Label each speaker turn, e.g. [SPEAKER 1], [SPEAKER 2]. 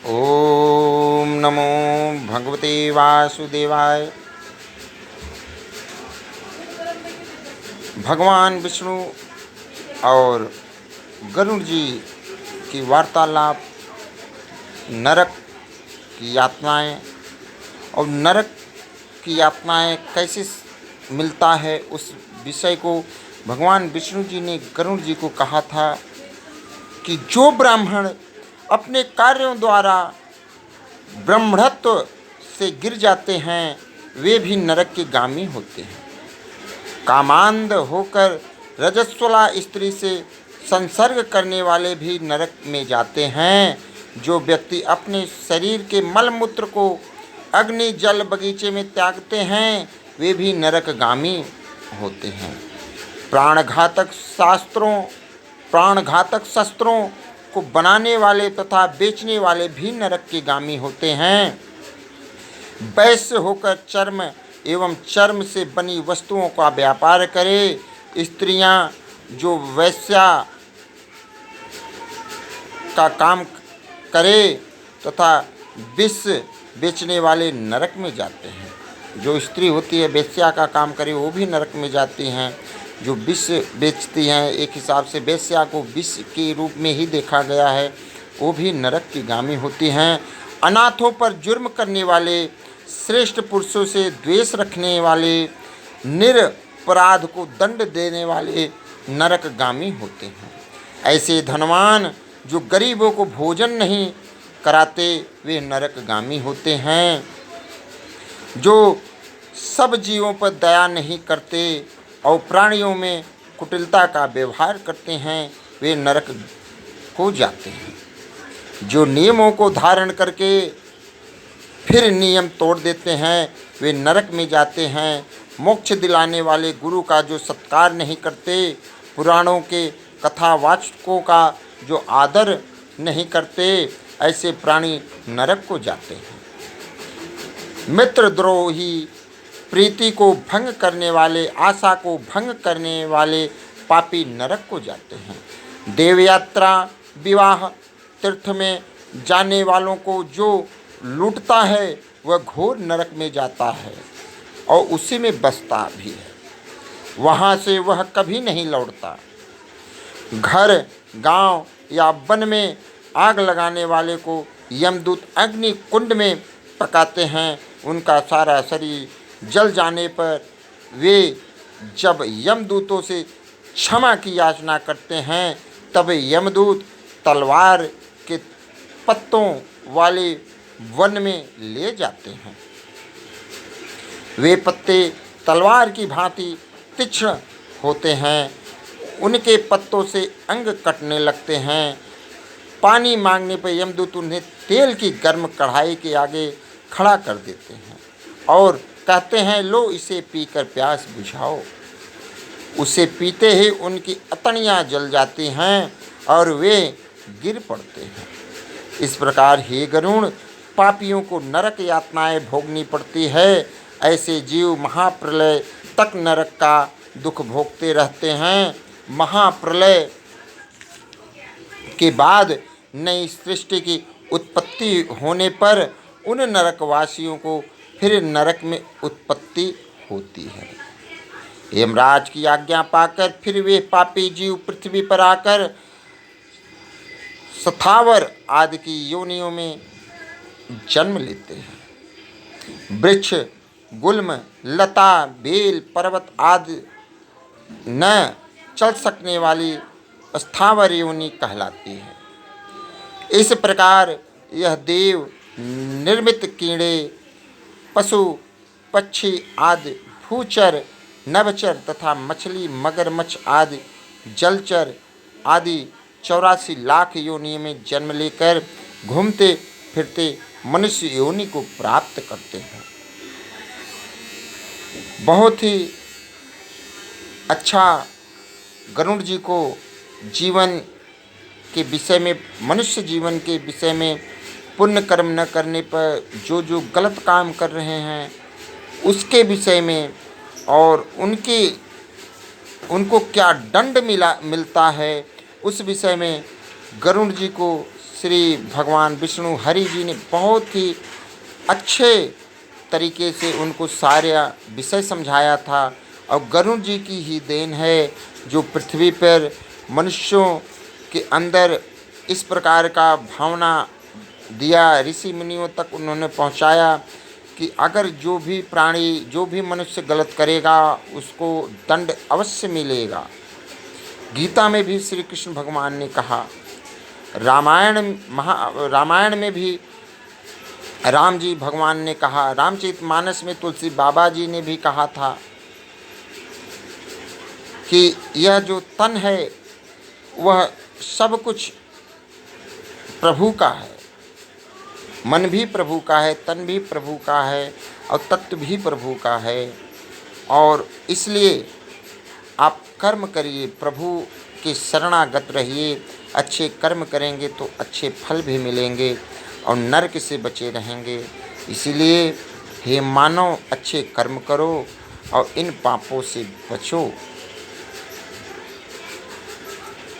[SPEAKER 1] ओम नमो भगवते वासुदेवाय। भगवान विष्णु और गरुड़ जी की वार्तालाप, नरक की यातनाएं और नरक की यातनाएं कैसे मिलता है, उस विषय को भगवान विष्णु जी ने गरुड़ जी को कहा था कि जो ब्राह्मण अपने कार्यों द्वारा ब्रह्मणत्व से गिर जाते हैं वे भी नरक के गामी होते हैं। कामांध होकर रजस्वला स्त्री से संसर्ग करने वाले भी नरक में जाते हैं। जो व्यक्ति अपने शरीर के मलमूत्र को अग्नि जल बगीचे में त्यागते हैं वे भी नरकगामी होते हैं। प्राणघातक शस्त्रों को बनाने वाले तथा बेचने वाले भी नरक के गामी होते हैं। वैश्य होकर चर्म एवं चर्म से बनी वस्तुओं का व्यापार करे, स्त्रियां जो वैश्या का काम करे तथा विष बेचने वाले नरक में जाते हैं। जो स्त्री होती है वेश्या का काम करे वो भी नरक में जाती हैं। जो विष बेचती हैं, एक हिसाब से वेश्या को विष के रूप में ही देखा गया है, वो भी नरक की गामी होती हैं। अनाथों पर जुर्म करने वाले, श्रेष्ठ पुरुषों से द्वेष रखने वाले, निरपराध को दंड देने वाले नरकगामी होते हैं। ऐसे धनवान जो गरीबों को भोजन नहीं कराते वे नरकगामी होते हैं। जो सब जीवों पर दया नहीं करते और प्राणियों में कुटिलता का व्यवहार करते हैं वे नरक को जाते हैं। जो नियमों को धारण करके फिर नियम तोड़ देते हैं वे नरक में जाते हैं। मोक्ष दिलाने वाले गुरु का जो सत्कार नहीं करते, पुराणों के कथावाचकों का जो आदर नहीं करते, ऐसे प्राणी नरक को जाते हैं। मित्रद्रोही, प्रीति को भंग करने वाले, आशा को भंग करने वाले पापी नरक को जाते हैं। देवयात्रा, विवाह, तीर्थ में जाने वालों को जो लूटता है वह घोर नरक में जाता है और उसी में बसता भी है, वहाँ से वह कभी नहीं लौटता। घर, गांव या वन में आग लगाने वाले को यमदूत अग्नि कुंड में पकाते हैं। उनका सारा शरीर जल जाने पर वे जब यमदूतों से क्षमा की याचना करते हैं तब यमदूत तलवार के पत्तों वाले वन में ले जाते हैं। वे पत्ते तलवार की भांति तीक्ष्ण होते हैं, उनके पत्तों से अंग कटने लगते हैं। पानी मांगने पर यमदूत उन्हें तेल की गर्म कढ़ाई के आगे खड़ा कर देते हैं और कहते हैं, लो इसे पीकर प्यास बुझाओ। उसे पीते ही उनकी अतड़ियाँ जल जाती हैं और वे गिर पड़ते हैं। इस प्रकार हे गरुड़, पापियों को नरक यातनाएं भोगनी पड़ती है। ऐसे जीव महाप्रलय तक नरक का दुख भोगते रहते हैं। महाप्रलय के बाद नई सृष्टि की उत्पत्ति होने पर उन नरकवासियों को फिर नरक में उत्पत्ति होती है। यमराज की आज्ञा पाकर फिर वे पापी जीव पृथ्वी पर आकर स्थावर आदि की योनियों में जन्म लेते हैं। वृक्ष, गुल्म, लता, बेल, पर्वत आदि न चल सकने वाली स्थावर योनि कहलाती है। इस प्रकार यह देव निर्मित कीड़े, पशु, पक्षी आदि, भूचर, नभचर तथा मछली, मगरमच्छ आदि जलचर आदि 84 लाख योनि में जन्म लेकर घूमते फिरते मनुष्य योनि को प्राप्त करते हैं। बहुत ही अच्छा गरुड़ जी को जीवन के विषय में, मनुष्य जीवन के विषय में, पुण्य कर्म न करने पर जो जो गलत काम कर रहे हैं उसके विषय में और उनको क्या दंड मिलता है उस विषय में गरुड़ जी को श्री भगवान विष्णु हरि जी ने बहुत ही अच्छे तरीके से उनको सारा विषय समझाया था। और गरुड़ जी की ही देन है जो पृथ्वी पर मनुष्यों के अंदर इस प्रकार का भावना दिया, ऋषि मुनियों तक उन्होंने पहुंचाया कि अगर जो भी प्राणी, जो भी मनुष्य गलत करेगा उसको दंड अवश्य मिलेगा। गीता में भी श्री कृष्ण भगवान ने कहा, रामायण में भी राम जी भगवान ने कहा, रामचरितमानस में तुलसी बाबा जी ने भी कहा था कि यह जो तन है वह सब कुछ प्रभु का है, मन भी प्रभु का है, तन भी प्रभु का है और तत्व भी प्रभु का है। और इसलिए आप कर्म करिए, प्रभु के शरणागत रहिए, अच्छे कर्म करेंगे तो अच्छे फल भी मिलेंगे और नरक से बचे रहेंगे। इसीलिए हे मानव, अच्छे कर्म करो और इन पापों से बचो।